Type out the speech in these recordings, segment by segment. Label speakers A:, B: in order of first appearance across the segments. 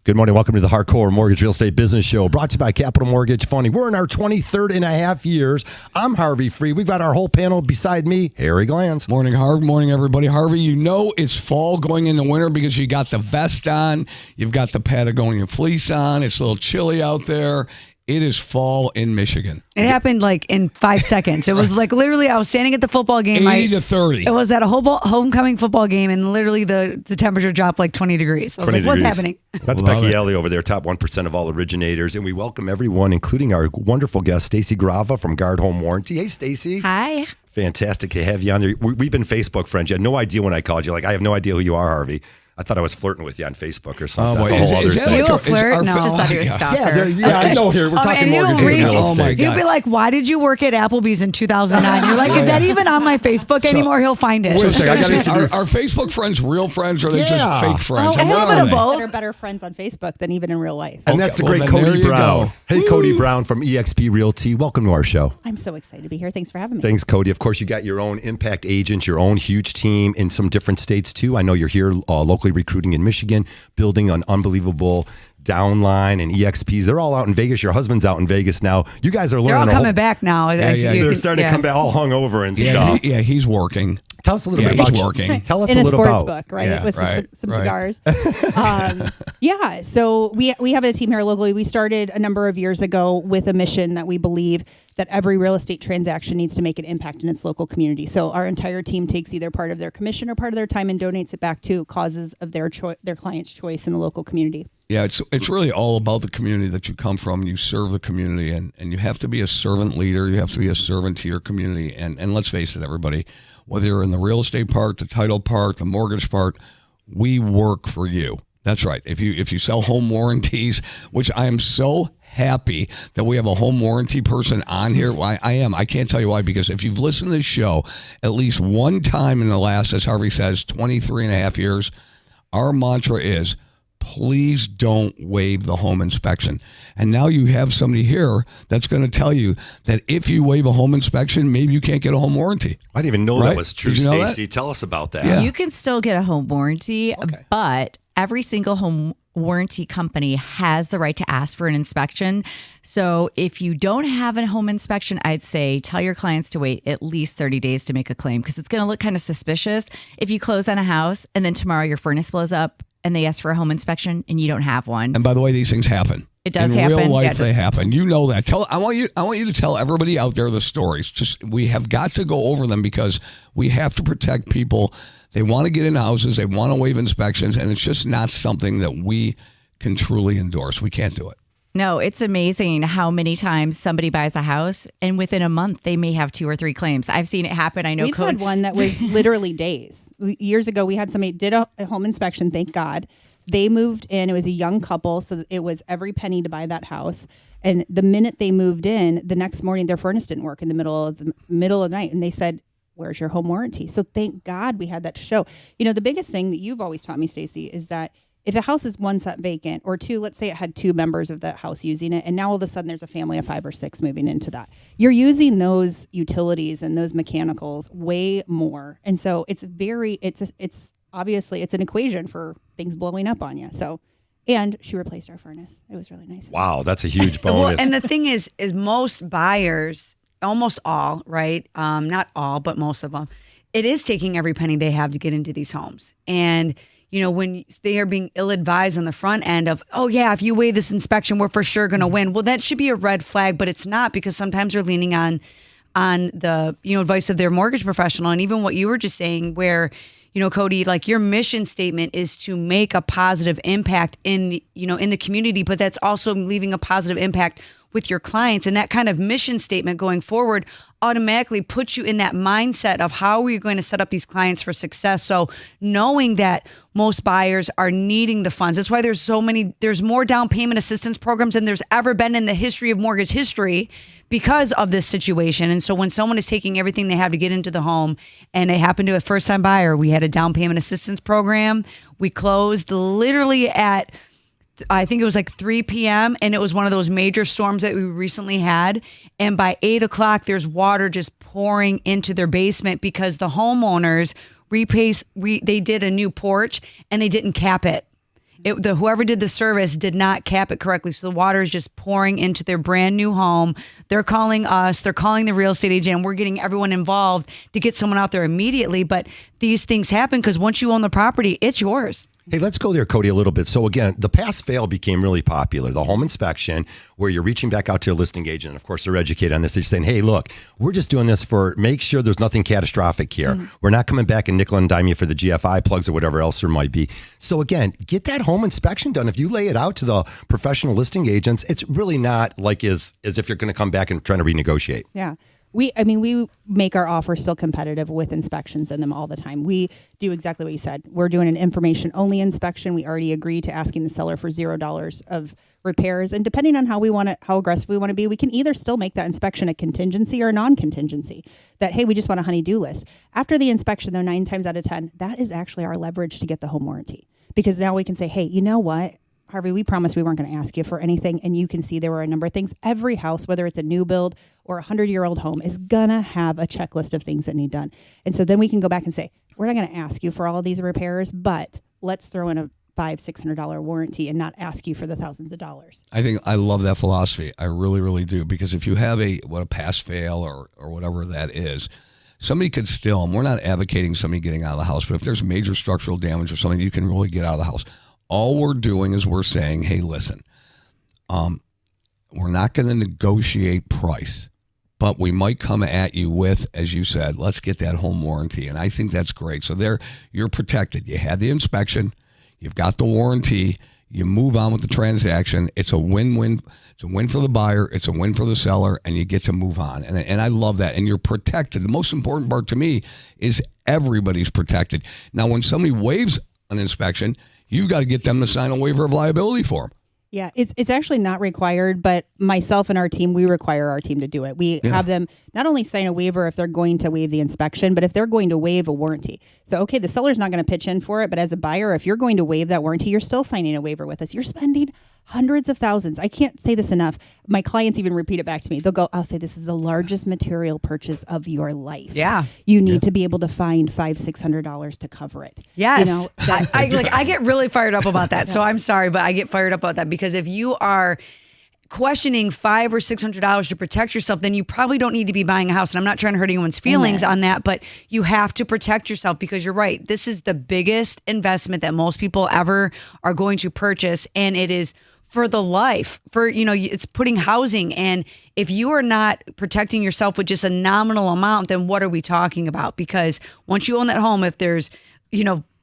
A: Good morning. Welcome to the Hardcore Mortgage Real Estate Business Show, brought to you by Capital Mortgage Funding. We're in our 23rd and a half years. I'm Harvey Free. We've got our whole panel beside me, Harry Glanz.
B: Morning, Harvey. Morning, everybody. Harvey, you know it's fall going into winter because you got the vest on, you've got the Patagonia fleece on, it's a little chilly out there. It is fall in Michigan.
C: It happened like in 5 seconds. It was like literally I was standing at the football game.
B: 80 to 30.
C: It was at a homecoming football game, and literally the temperature dropped like 20 degrees. I was like, what's happening?
A: That's Becky Alley over there, top 1% of all originators. And we welcome everyone, including our wonderful guest, Stacey Grava from Guard Home Warranty. Hey, Stacey.
D: Hi.
A: Fantastic to have you on there. We've been Facebook friends. You had no idea when I called you. Like, I have no idea who you are, Harvey. I thought I was flirting with you on Facebook or something. That's a whole other thing.
C: You a flirt? No.
D: Just thought you were a stalker.
A: Yeah, I know here. We're talking mortgages and real estate.
C: He'll be like, why did you work at Applebee's in 2009? You're like, is that even on my Facebook anymore? He'll find it.
A: Wait a second, I gotta introduce.
B: Are Facebook friends real friends or are they just fake friends?
C: Oh, a little bit of both.
E: They're better friends on Facebook than even in real life.
A: And that's the great Cody Brown. Hey, Cody Brown from eXp Realty. Welcome to our show.
E: I'm so excited to be here. Thanks for having me.
A: Thanks, Cody. Of course, you got your own impact agent, your own huge team in some different states, too. I know you're here locally recruiting in Michigan, building an unbelievable downline and EXPs. They're all out in Vegas. Your husband's out in Vegas now. You guys are learning.
C: They're all coming back now.
A: They're starting to come back all hungover and stuff.
B: He's working.
A: Tell us a little bit about
B: working.
A: Tell us
E: in
A: a little
E: sports
A: about
E: book, right? With some cigars. So we have a team here locally. We started a number of years ago with a mission that we believe that every real estate transaction needs to make an impact in its local community. So our entire team takes either part of their commission or part of their time and donates it back to causes of their client's choice in the local community.
B: Yeah, it's really all about the community that you come from. You serve the community, and you have to be a servant leader. You have to be a servant to your community. And let's face it, everybody, whether you're in the real estate part, the title part, the mortgage part, we work for you. That's right. If you sell home warranties, which I am so happy that we have a home warranty person on here. Why I am. I can't tell you why, because if you've listened to this show at least one time in the last, as Harvey says, 23 and a half years, our mantra is, please don't waive the home inspection. And now you have somebody here that's going to tell you that if you waive a home inspection, maybe you can't get a home warranty.
A: I didn't even know that was true, Stacey. Tell us about that.
D: Yeah. You can still get a home warranty, but every single home warranty company has the right to ask for an inspection. So if you don't have a home inspection, I'd say tell your clients to wait at least 30 days to make a claim, because it's going to look kind of suspicious if you close on a house and then tomorrow your furnace blows up and they ask for a home inspection and you don't have one.
B: And by the way, these things happen.
D: It does
B: in
D: happen.
B: In real life, they happen. You know that. I want you to tell everybody out there the stories. Just we have got to go over them because we have to protect people. They want to get in houses. They want to waive inspections, and it's just not something that we can truly endorse. We can't do it.
D: No, it's amazing how many times somebody buys a house and within a month they may have 2 or 3 claims. I've seen it happen. I know
E: We've had one that was literally days. Years ago, we had somebody did a home inspection, thank God. They moved in. It was a young couple, so it was every penny to buy that house. And the minute they moved in, the next morning their furnace didn't work in the middle of the night. And they said, where's your home warranty? So thank God we had that to show. You know, the biggest thing that you've always taught me, Stacey, is that if the house is one set vacant or 2, let's say it had 2 members of that house using it, and now all of a sudden there's a family of 5 or 6 moving into that. You're using those utilities and those mechanicals way more. And so it's obviously it's an equation for things blowing up on you. So, and she replaced our furnace. It was really nice.
A: Wow, that's a huge bonus.
C: Well, and the thing is most buyers, almost all, right? Not all, but most of them, it is taking every penny they have to get into these homes. And you know, when they are being ill-advised on the front end of, oh yeah, if you waive this inspection, we're for sure going to win. Well, that should be a red flag, but it's not, because sometimes they're leaning on the, advice of their mortgage professional. And even what you were just saying where, Cody, like your mission statement is to make a positive impact in the, in the community, but that's also leaving a positive impact with your clients. And that kind of mission statement going forward automatically puts you in that mindset of how are you going to set up these clients for success. So knowing that most buyers are needing the funds, that's why there's more down payment assistance programs than there's ever been in the history of mortgage history because of this situation. And so when someone is taking everything they have to get into the home, and it happened to a first-time buyer, we had a down payment assistance program. We closed literally at, I think it was like 3 p.m. and it was one of those major storms that we recently had. And by 8 o'clock, there's water just pouring into their basement because the homeowners they did a new porch and they didn't cap it. Whoever did the service did not cap it correctly. So the water is just pouring into their brand new home. They're calling us, they're calling the real estate agent, and we're getting everyone involved to get someone out there immediately. But these things happen because once you own the property, it's yours.
A: Hey, let's go there, Cody, a little bit. So again, the pass-fail became really popular. The home inspection, where you're reaching back out to a listing agent. Of course, they're educated on this. They're saying, hey, look, we're just doing this for make sure there's nothing catastrophic here. We're not coming back and nickel and dime you for the GFI plugs or whatever else there might be. So again, get that home inspection done. If you lay it out to the professional listing agents, it's really not like as if you're going to come back and trying to renegotiate.
E: Yeah. We make our offer still competitive with inspections in them all the time. We do exactly what you said. We're doing an information only inspection. We already agreed to asking the seller for $0 of repairs. And depending on how aggressive we want to be, we can either still make that inspection a contingency or a non-contingency. That, hey, we just want a honey-do list. After the inspection, though, 9 times out of 10, that is actually our leverage to get the home warranty. Because now we can say, hey, you know what? Harvey, we promised we weren't going to ask you for anything. And you can see there were a number of things. Every house, whether it's a new build or a 100-year-old home, is going to have a checklist of things that need done. And so then we can go back and say, we're not going to ask you for all of these repairs, but let's throw in a $500-$600 warranty and not ask you for the thousands of dollars.
B: I love that philosophy. I really, really do. Because if you have a pass fail or whatever that is, somebody could still, and we're not advocating somebody getting out of the house, but if there's major structural damage or something, you can really get out of the house. All we're doing is we're saying, hey, listen, we're not going to negotiate price, but we might come at you with, as you said, let's get that home warranty. And I think that's great. So there, you're protected. You had the inspection, you've got the warranty, you move on with the transaction. It's a win-win. It's a win for the buyer. It's a win for the seller, and you get to move on. And I love that. And you're protected. The most important part to me is everybody's protected. Now, when somebody waives an inspection, you've got to get them to sign a waiver of liability form.
E: Yeah, it's actually not required, but myself and our team, we require our team to do it. We have them not only sign a waiver if they're going to waive the inspection, but if they're going to waive a warranty. So, okay, the seller's not going to pitch in for it, but as a buyer, if you're going to waive that warranty, you're still signing a waiver with us. You're spending hundreds of thousands. I can't say this enough. My clients even repeat it back to me. I'll say, this is the largest material purchase of your life.
C: Yeah.
E: You need to be able to find $500-$600 to cover it.
C: Yes.
E: You know,
C: I get really fired up about that. So I'm sorry, but I get fired up about that because if you are questioning $500 or $600 to protect yourself, then you probably don't need to be buying a house. And I'm not trying to hurt anyone's feelings on that, but you have to protect yourself because you're right. This is the biggest investment that most people ever are going to purchase. And it is for the life, it's putting housing. And if you are not protecting yourself with just a nominal amount, then what are we talking about? Because once you own that home, if there's,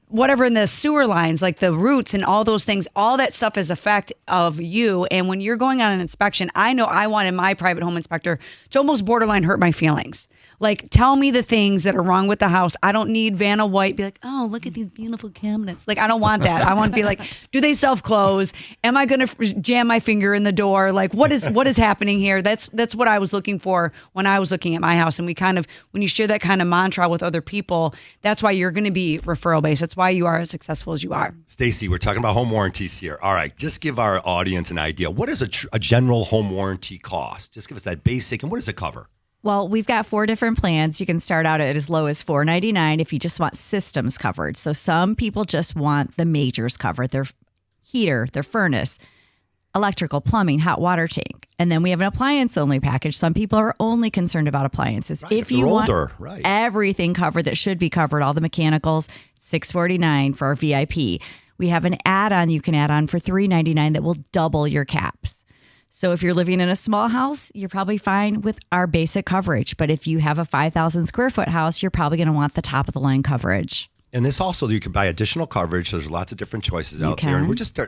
C: whatever in the sewer lines, like the roots and all those things, all that stuff is effect of you. And when you're going on an inspection, I know I wanted my private home inspector to almost borderline hurt my feelings. Like, tell me the things that are wrong with the house. I don't need Vanna White be like, oh, look at these beautiful cabinets. Like, I don't want that. I want to be like, do they self-close? Am I going to jam my finger in the door? Like, what is happening here? That's what I was looking for when I was looking at my house. And we kind of, when you share that kind of mantra with other people, that's why you're going to be referral based. That's why you are as successful as you are.
A: Stacey, we're talking about home warranties here. All right, just give our audience an idea. What does a general home warranty cost? Just give us that basic, and what does it cover?
D: Well, we've got 4 different plans. You can start out at as low as $499 if you just want systems covered. So some people just want the majors covered, their heater, their furnace, electrical, plumbing, hot water tank. And then we have an appliance-only package. Some people are only concerned about appliances.
A: Right,
D: if you want
A: right.
D: everything covered that should be covered, all the mechanicals, $649 for our VIP. We have an add-on you can add on for $399 that will double your caps. So if you're living in a small house, you're probably fine with our basic coverage. But if you have a 5,000 square foot house, you're probably going to want the top of the line coverage.
A: And this also, you can buy additional coverage. There's lots of different choices out there. And we're just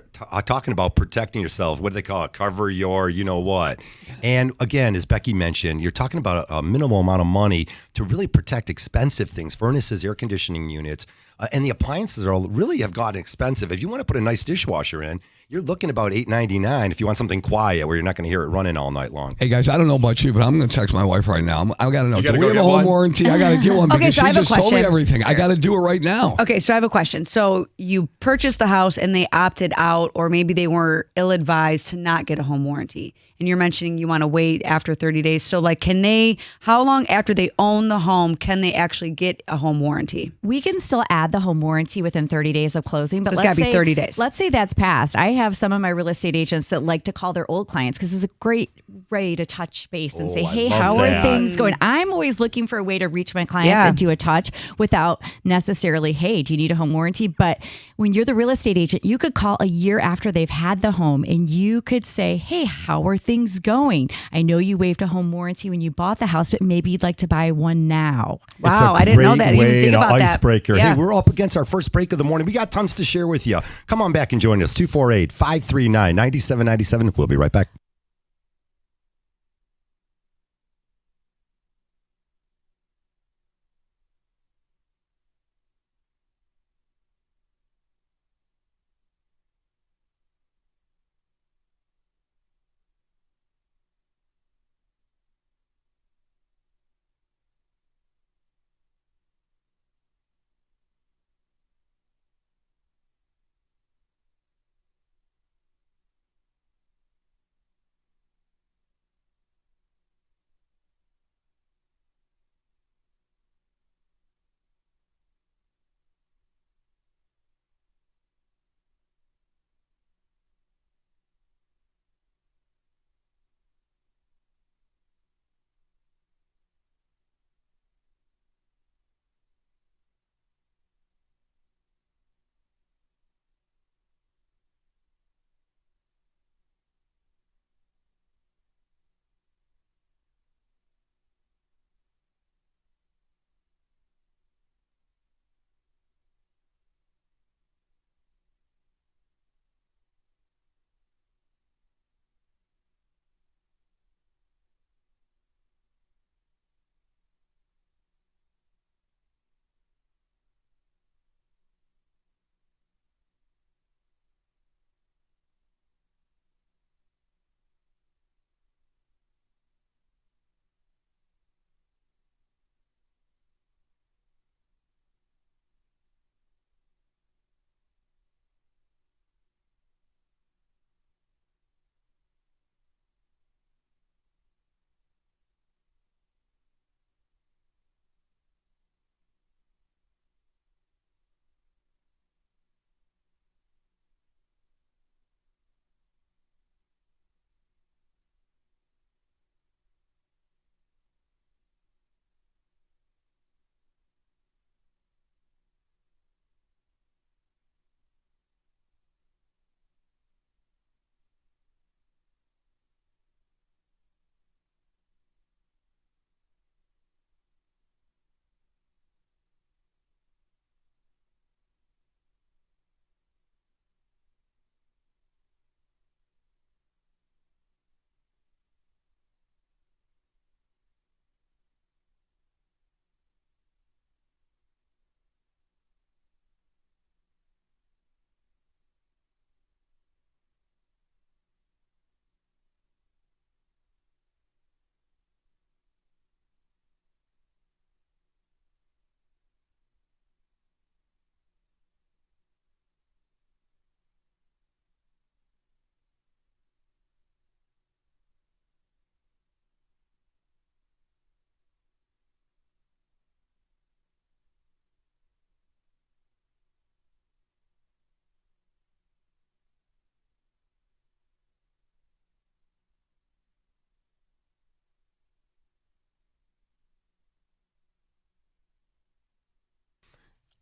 A: talking about protecting yourself. What do they call it? Cover your you-know-what. And again, as Becky mentioned, you're talking about a minimal amount of money to really protect expensive things, furnaces, air conditioning units. And the appliances really have gotten expensive. If you want to put a nice dishwasher in, you're looking about $8.99 if you want something quiet where you're not going to hear it running all night long.
B: Hey, guys, I don't know about you, but I'm going to text my wife right now. I got to know. Do we have a home warranty? I got to get one because she just told me everything. I got to do it right now.
C: Okay, so I have a question. So you purchased the house and they opted out, or maybe they were ill-advised to not get a home warranty. And you're mentioning you want to wait after 30 days. So like, how long after they own the home can they actually get a home warranty?
D: We can still add had the home warranty within 30 days of closing. But
C: So it's gotta be 30 days.
D: Let's say that's passed. I have some of my real estate agents that like to call their old clients because it's a great way to touch base and say,
A: I
D: hey,
A: love
D: how
A: that.
D: are things going? I'm always looking for a way to reach my clients
C: Yeah.
D: and do a touch without necessarily, hey, do you need a home warranty? But when you're the real estate agent, you could call a year after they've had the home and you could say, hey, how are things going? I know you waived a home warranty when you bought the house, but maybe you'd like to buy one now.
A: It's a
C: Wow, I didn't know
A: great
C: that. I didn't even
A: way
C: think
A: and
C: about
A: an
C: that.
A: icebreaker.
C: Yeah.
A: Hey, we're up against our first break of the morning. We got tons to share with you. Come on back and join us. 248-539-9797. We'll be right back.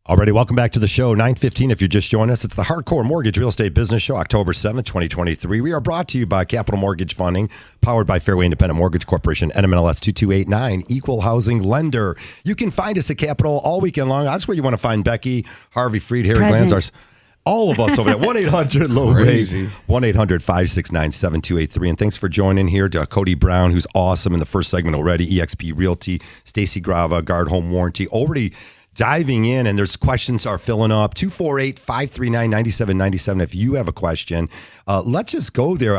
A: Alrighty, welcome back to the show. 9:15 if you're just joining us. It's the Hardcore Mortgage Real Estate Business Show, October 7th, 2023. We are brought to you by Capital Mortgage Funding, powered by Fairway Independent Mortgage Corporation, NMLS 2289, Equal Housing Lender. You can find us at Capital all weekend long. That's where you want to find Becky, Harvey, Freed, Harry
C: Present.
A: Glanz, all of us over there. 1-800-LOW-RATE, 1-800-569-7283. And thanks for joining here to Cody Brown, who's awesome in the first segment already, EXP Realty, Stacy Grava, Guard Home Warranty, already diving in, and there's questions are filling up. 248-539-9797 if you have a question. Let's just go there.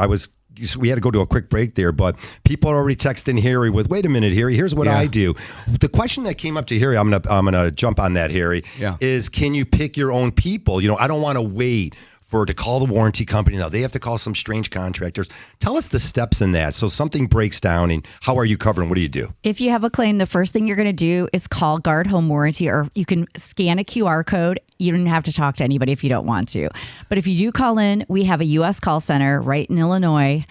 A: We had to go to a quick break there, but people are already texting Harry with, wait a minute, Harry, here's what I do. The question that came up to Harry, I'm gonna jump on that, Harry, is can you pick your own people? You know, I don't want to wait to call the warranty company. Now they have to call some strange contractors. Tell us the steps in that. So something breaks down, and how are you covering? What do you do?
D: If you have a claim, the first thing you're going to do is call Guard Home Warranty, or you can scan a QR code. You don't have to talk to anybody if you don't want to. But if you do call in, we have a U.S. call center right in Illinois.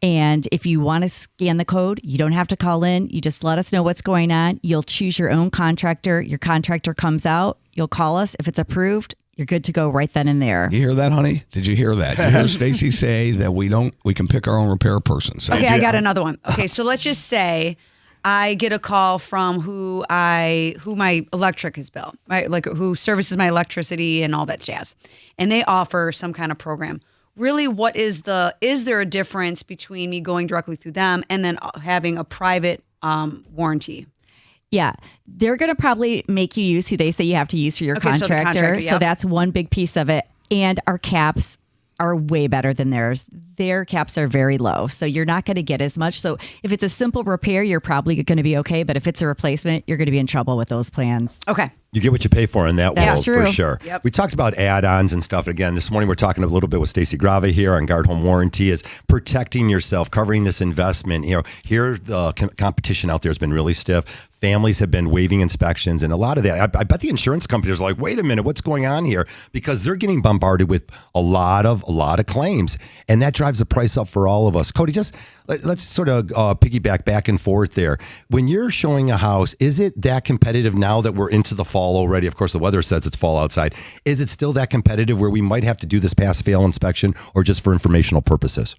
D: And if you want to scan the code, you don't have to call in. You just let us know what's going on. You'll choose your own contractor. Your contractor comes out. You'll call us. If it's approved, you're good to go right then and there.
B: You hear that, honey? Did you hear that? You hear Stacy say that we can pick our own repair person. So
C: Okay, I got another one. Okay, so let's just say I get a call from who my electric is built, right? Like who services my electricity and all that jazz. And they offer some kind of program. Really, is there a difference between me going directly through them and then having a private warranty?
D: Yeah, they're going to probably make you use who they say you have to use for your contractor. So that's one big piece of it. And our caps are way better than theirs. Their caps are very low, so you're not going to get as much. So if it's a simple repair, you're probably going to be okay. But if it's a replacement, you're going to be in trouble with those plans.
C: Okay.
A: You get what you pay for in that
D: That's
A: world,
D: true.
A: for sure.
C: Yep.
A: We talked about add-ons and stuff. Again, this morning we're talking a little bit with Stacy Grave here on Guard Home Warranty, is protecting yourself, covering this investment. Here the competition out there has been really stiff. Families have been waiving inspections, and a lot of that. I bet the insurance companies are like, wait a minute, what's going on here? Because they're getting bombarded with a lot of claims, and that drives the price up for all of us. Cody, just let's sort of piggyback back and forth there. When you're showing a house, is it that competitive now that we're into the fall already? Of course, the weather says it's fall outside. Is it still that competitive where we might have to do this pass-fail inspection, or just for informational purposes?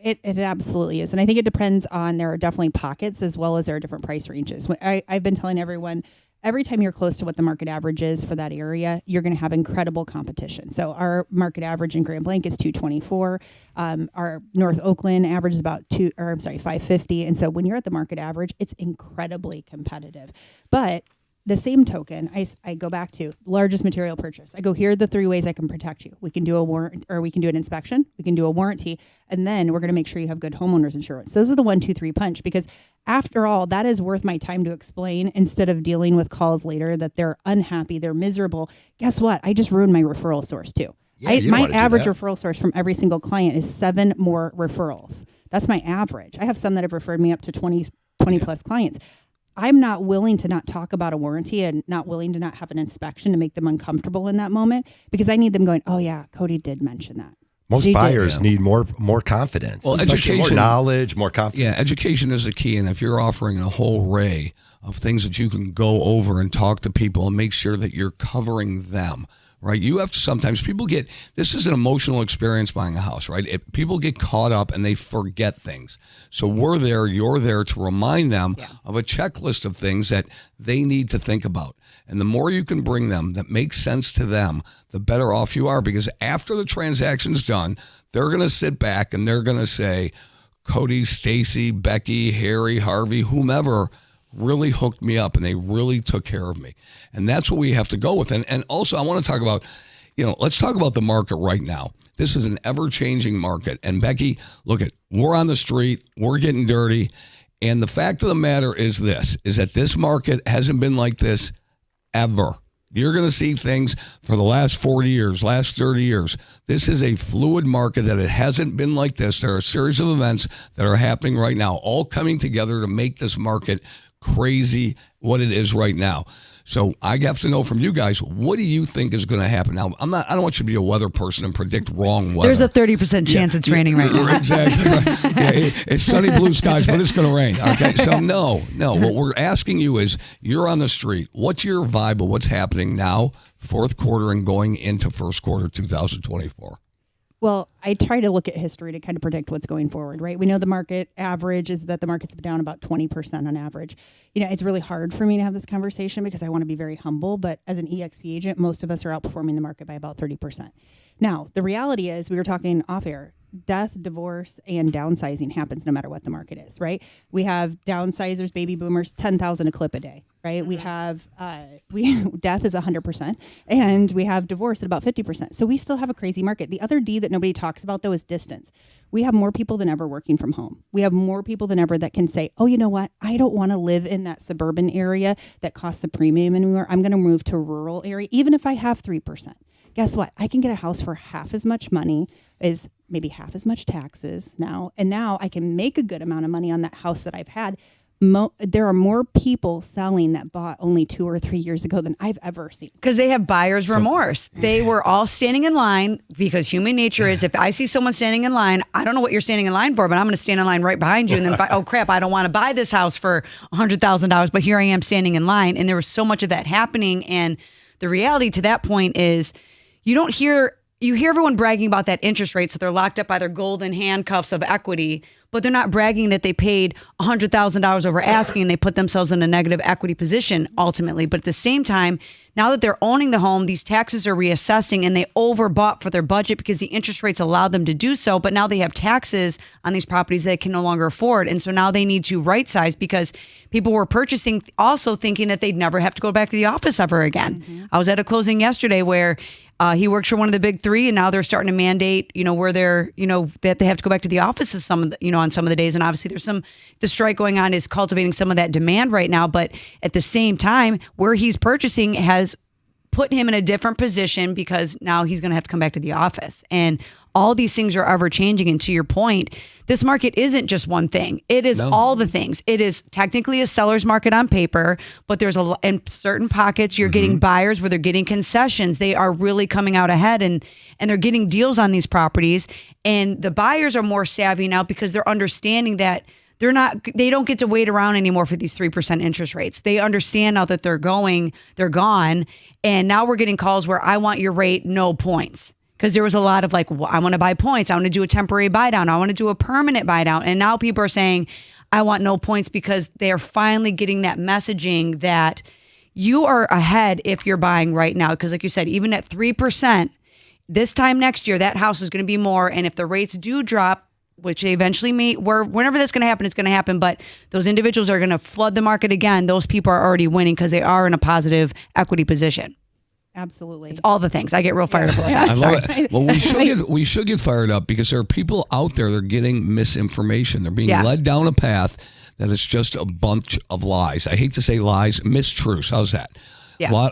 E: It absolutely is. And I think it depends on, there are definitely pockets as well as there are different price ranges. I've been telling everyone, every time you're close to what the market average is for that area, you're going to have incredible competition. So our market average in Grand Blanc is 224. Our North Oakland average is about 550. And so when you're at the market average, it's incredibly competitive. But the same token, I go back to largest material purchase. I go, here are the three ways I can protect you. We can do a warrant, or we can do an inspection, we can do a warranty, and then we're going to make sure you have good homeowners insurance. Those are the 1, 2, 3 punch, because after all, that is worth my time to explain instead of dealing with calls later that they're unhappy, they're miserable. Guess what? I just ruined my referral source too.
A: Yeah,
E: My average referral source from every single client is 7 more referrals. That's my average. I have some that have referred me up to 20 plus clients. I'm not willing to not talk about a warranty and not willing to not have an inspection to make them uncomfortable in that moment, because I need them going, oh yeah, Cody did mention that.
A: Most buyers need more confidence.
B: Well,
A: education, more knowledge, more confidence.
B: Yeah, education is the key. And if you're offering a whole array of things that you can go over and talk to people and make sure that you're covering them, right? You have to sometimes, this is an emotional experience buying a house, right? People get caught up and they forget things. So you're there to remind them of a checklist of things that they need to think about. And the more you can bring them that makes sense to them, the better off you are, because after the transaction's done, they're going to sit back and they're going to say, Cody, Stacy, Becky, Harry, Harvey, whomever really hooked me up and they really took care of me. And that's what we have to go with. And also I want to talk about, let's talk about the market right now. This is an ever-changing market. And Becky, look we're on the street, we're getting dirty. And the fact of the matter is that this market hasn't been like this ever. You're going to see things for the last 40 years, last 30 years. This is a fluid market that it hasn't been like this. There are a series of events that are happening right now, all coming together to make this market crazy what it is right now. So I have to know from you guys, what do you think is going to happen? Now, I don't want you to be a weather person and predict wrong weather.
C: There's a 30% chance it's raining right now.
B: Exactly. Right. Yeah, it's sunny blue skies, but it's going to rain. Okay, so no. What we're asking you is, you're on the street. What's your vibe of what's happening now, fourth quarter and going into first quarter 2024?
E: Well, I try to look at history to kind of predict what's going forward, right? We know the market average is that the market's down about 20% on average. It's really hard for me to have this conversation because I want to be very humble, but as an EXP agent, most of us are outperforming the market by about 30%. Now, the reality is, we were talking off air, death, divorce, and downsizing happens no matter what the market is, right? We have downsizers, baby boomers, 10,000 a clip a day, right? We have death is 100%, and we have divorce at about 50%. So we still have a crazy market. The other D that nobody talks about, though, is distance. We have more people than ever working from home. We have more people than ever that can say, oh, you know what? I don't want to live in that suburban area that costs the premium anymore. I'm going to move to a rural area, even if I have 3%. guess what? I can get a house for half as much money as maybe half as much taxes now. And now I can make a good amount of money on that house that I've had. There are more people selling that bought only 2 or 3 years ago than I've ever seen.
C: Because they have buyer's remorse. They were all standing in line because human nature is if I see someone standing in line, I don't know what you're standing in line for, but I'm going to stand in line right behind you and then buy, oh crap, I don't want to buy this house for $100,000, but here I am standing in line. And there was so much of that happening. And the reality to that point is you hear everyone bragging about that interest rate, so they're locked up by their golden handcuffs of equity, but they're not bragging that they paid $100,000 over asking and they put themselves in a negative equity position ultimately. But at the same time, now that they're owning the home, these taxes are reassessing and they overbought for their budget because the interest rates allowed them to do so. But now they have taxes on these properties they can no longer afford. And so now they need to right size because people were purchasing also thinking that they'd never have to go back to the office ever again. Mm-hmm. I was at a closing yesterday where he works for one of the big three, and now they're starting to mandate, where they're, that they have to go back to the offices on some of the days. And obviously the strike going on is cultivating some of that demand right now. But at the same time, where he's purchasing has put him in a different position because now he's going to have to come back to the office. And all these things are ever changing. And to your point, this market isn't just one thing. It is all the things. It is technically a seller's market on paper, but there's in certain pockets, you're getting buyers where they're getting concessions. They are really coming out ahead and they're getting deals on these properties. And the buyers are more savvy now because they're understanding that they don't get to wait around anymore for these 3% interest rates. They understand now that they're gone. And now we're getting calls where I want your rate, no points. Because there was a lot of I want to buy points. I want to do a temporary buy down. I want to do a permanent buy down. And now people are saying, I want no points because they're finally getting that messaging that you are ahead if you're buying right now. Because like you said, even at 3%, this time next year, that house is going to be more. And if the rates do drop, which they eventually whenever that's going to happen, it's going to happen. But those individuals are going to flood the market again. Those people are already winning because they are in a positive equity position.
E: Absolutely.
C: It's all the things. I get real fired up.
B: I love it. Well, we should get fired up because there are people out there that are getting misinformation. They're being led down a path that is just a bunch of lies. I hate to say lies, mistruths. How's that? Yeah.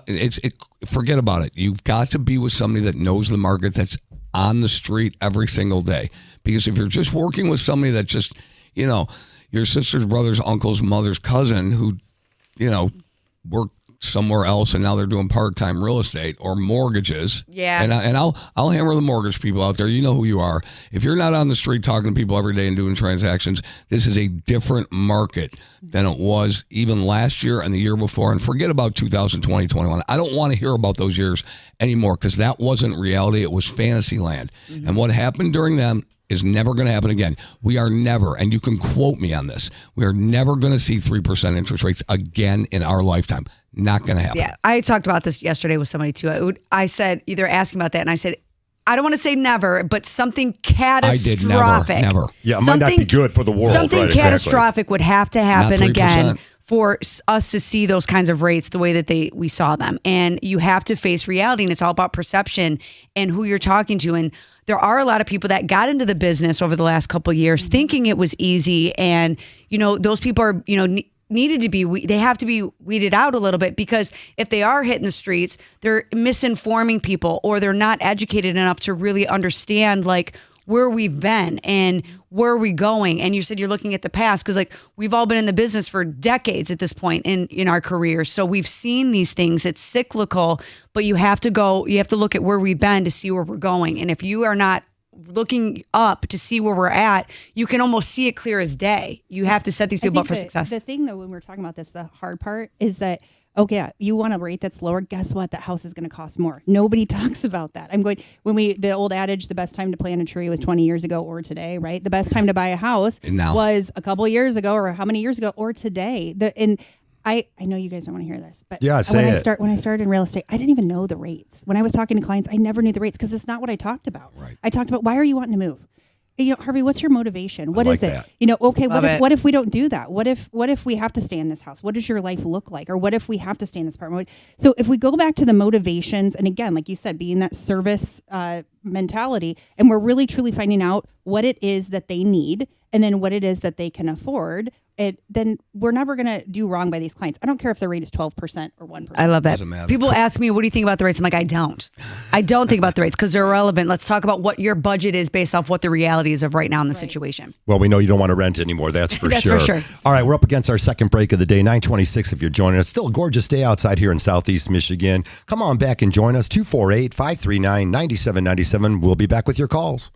B: Forget about it. You've got to be with somebody that knows the market, that's on the street every single day. Because if you're just working with somebody that just, your sister's brother's uncle's mother's cousin who, worked somewhere else and now they're doing part-time real estate or mortgages.
C: Yeah.
B: And I'll hammer the mortgage people out there. You know who you are. If you're not on the street talking to people every day and doing transactions, this is a different market than it was even last year and the year before. And forget about 2020, 21. I don't want to hear about those years anymore because that wasn't reality. It was fantasy land. Mm-hmm. And what happened during them is never going to happen again. We are never, and you can quote me on this, we are never going to see 3% interest rates again in our lifetime. Not going to happen.
C: Yeah, I talked about this yesterday with somebody too. I said, either asking about that, and I said, I don't want to say never, but something catastrophic.
B: I did never.
A: Yeah, it might not be good for the world.
C: Something catastrophic would have to happen again for us to see those kinds of rates the way that we saw them. And you have to face reality, and it's all about perception and who you're talking to. And there are a lot of people that got into the business over the last couple of years thinking it was easy. And, those people are, they have to be weeded out a little bit because if they are hitting the streets, they're misinforming people or they're not educated enough to really understand where we've been and where we're going. And you said you're looking at the past because we've all been in the business for decades at this point in our careers. So we've seen these things. It's cyclical, but you have to look at where we've been to see where we're going. And if you are not looking up to see where we're at, you can almost see it clear as day. You have to set these people up for success.
E: The thing though, when we're talking about this, the hard part is that, okay, you want a rate that's lower. Guess what? That house is going to cost more. Nobody talks about that. The old adage, the best time to plant a tree was 20 years ago or today, right? The best time to buy a house was a couple years ago or how many years ago or today. I know you guys don't want to hear this, but when I started in real estate, I didn't even know the rates. When I was talking to clients, I never knew the rates because it's not what I talked about.
B: Right.
E: I talked about, why are you wanting to move? Harvey, what's your motivation? What is it?
A: That.
E: Okay, what if we don't do that? What if we have to stay in this house? What does your life look like? Or what if we have to stay in this apartment? So if we go back to the motivations, and again, like you said, being that service mentality, and we're really truly finding out what it is that they need, and then what it is that they can afford, then we're never going to do wrong by these clients. I don't care if the rate is 12% or 1%.
C: I love that.
B: Doesn't matter.
C: People ask me, what do you think about the rates? I'm like, I don't think about the rates because they're irrelevant. Let's talk about what your budget is based off what the reality is of right now in the situation.
A: Well, we know you don't want to rent anymore. That's for
C: That's
A: sure.
C: for sure.
A: All right, we're up against our second break of the day, 9:26 if you're joining us. Still a gorgeous day outside here in Southeast Michigan. Come on back and join us, 248-539-9797. We'll be back with your calls.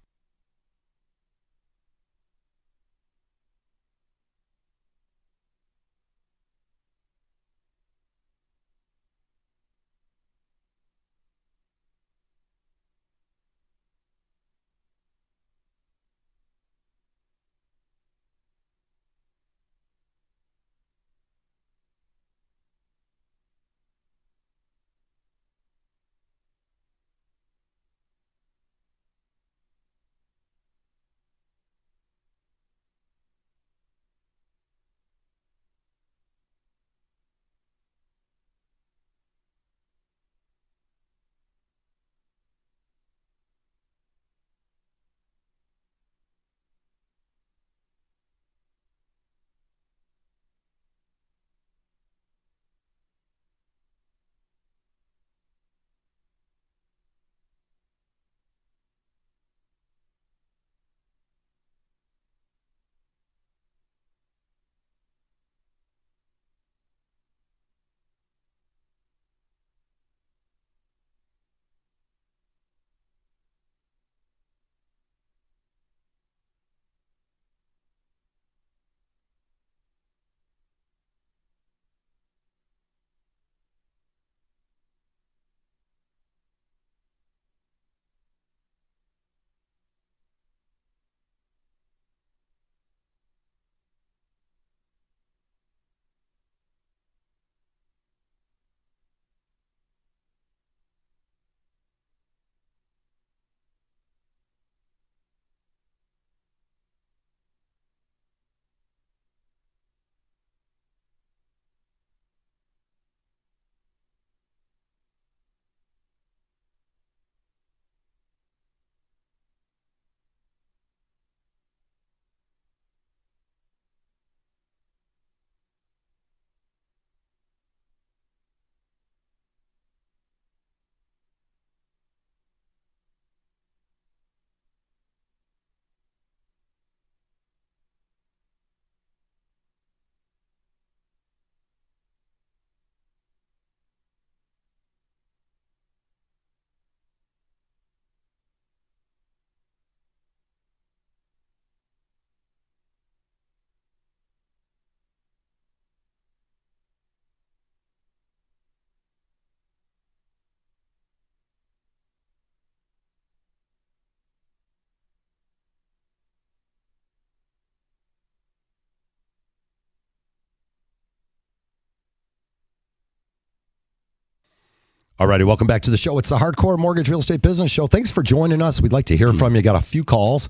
A: All righty, welcome back to the show. It's the Hardcore Mortgage Real Estate Business Show. Thanks for joining us. We'd like to hear from you. Got a few calls,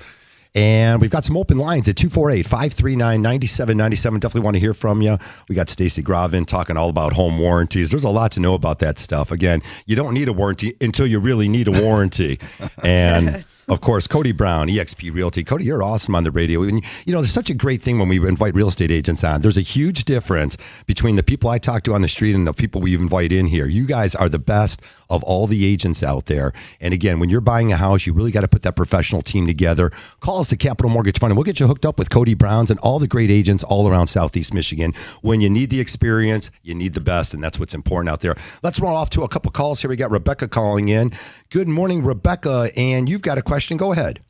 A: and we've got some open lines at 248-539-9797. Definitely want to hear from you. We got Stacy Gravin talking all about home warranties. There's a lot to know about that stuff. Again, you don't need a warranty until you really need a warranty. And of course, Cody Brown, eXp Realty. Cody, you're awesome on the radio. And, you know, there's such a great thing when we invite real estate agents on. There's a huge difference between the people I talk to on the street and the people we invite in here. You guys are the best of all the agents out there. And again, when you're buying a house, you really got to put that professional team together. Call us at Capital Mortgage Fund, and we'll get you hooked up with Cody Browns and all the great agents all around Southeast Michigan. When you need the experience, you need the best, and that's what's important out there. Let's roll off to a couple calls here. We got Rebecca calling in. Good morning, Rebecca, and you've got a question. Go ahead.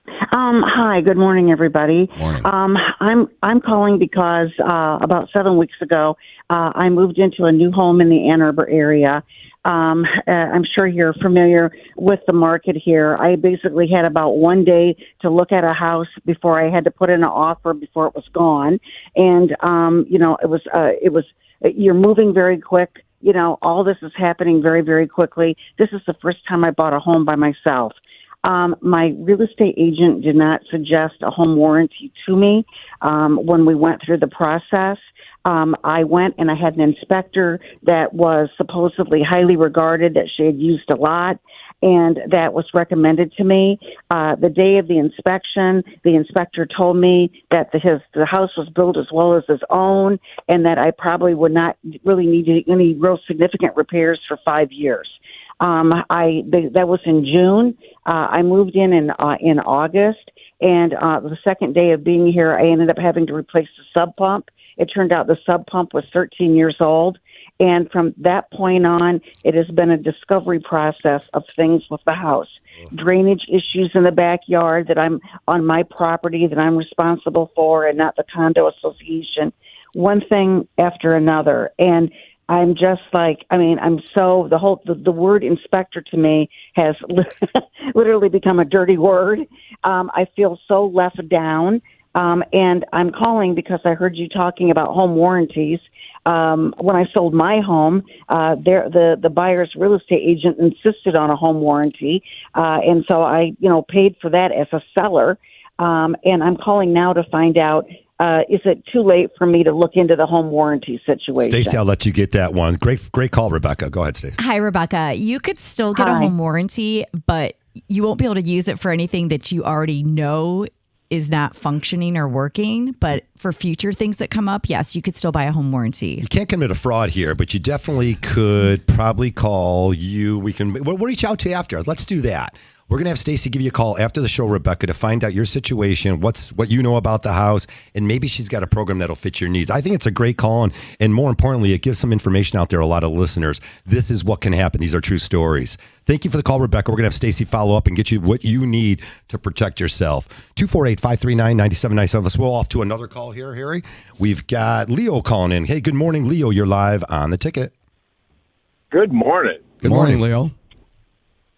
F: Hi, good morning, everybody.
B: Morning.
F: I'm calling because about 7 weeks ago, I moved into a new home in the Ann Arbor area. I'm sure you're familiar with the market here. I basically had about 1 day to look at a house before I had to put in an offer before it was gone. And, it was you're moving very quick. You know, all this is happening very, very quickly. This is the first time I bought a home by myself. My real estate agent did not suggest a home warranty to me when we went through the process. I went and I had an inspector that was supposedly highly regarded, that she had used a lot. and that was recommended to me. The day of the inspection, the inspector told me that the house was built as well as his own, and that I probably would not really need any real significant repairs for 5 years. That was in June. I moved in August, and the second day of being here, I ended up having to replace the sub pump. It turned out the sub pump was 13 years old. And from that point on, it has been a discovery process of things with the house. Drainage issues in the backyard that I'm on my property that I'm responsible for and not the condo association. One thing after another. And I'm just like, the word inspector to me has literally become a dirty word. I feel so left down. And I'm calling because I heard you talking about home warranties. When I sold my home, the buyer's real estate agent insisted on a home warranty. And so I, paid for that as a seller. And I'm calling now to find out, is it too late for me to look into the home warranty situation?
A: Stacey, I'll let you get that one. Great call, Rebecca. Go ahead, Stacey.
D: Hi, Rebecca. You could still get a home warranty, but you won't be able to use it for anything that you already know is not functioning or working. But for future things that come up, yes, you could still buy a home warranty.
A: You can't commit a fraud here, but you definitely could probably call you. We'll reach out to you after. Let's do that. We're going to have Stacey give you a call after the show, Rebecca, to find out your situation, what you know about the house, and maybe she's got a program that'll fit your needs. I think it's a great call, and more importantly, it gives some information out there to a lot of listeners. This is what can happen. These are true stories. Thank you for the call, Rebecca. We're going to have Stacey follow up and get you what you need to protect yourself. 248-539-9797. Let's roll off to another call here, Harry. We've got Leo calling in. Hey, good morning, Leo. You're live on The Ticket.
G: Good morning.
B: Good morning, Leo.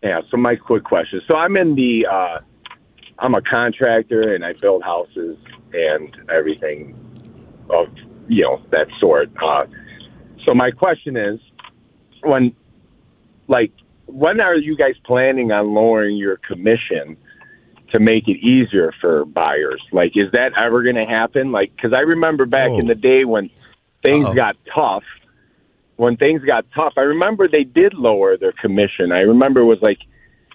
G: Yeah, so my quick question. So I'm I'm a contractor and I build houses and everything of, that sort. So my question is, when are you guys planning on lowering your commission to make it easier for buyers? Like, is that ever going to happen? Like, because I remember back in the day when things got tough. I remember they did lower their commission. I remember it was like,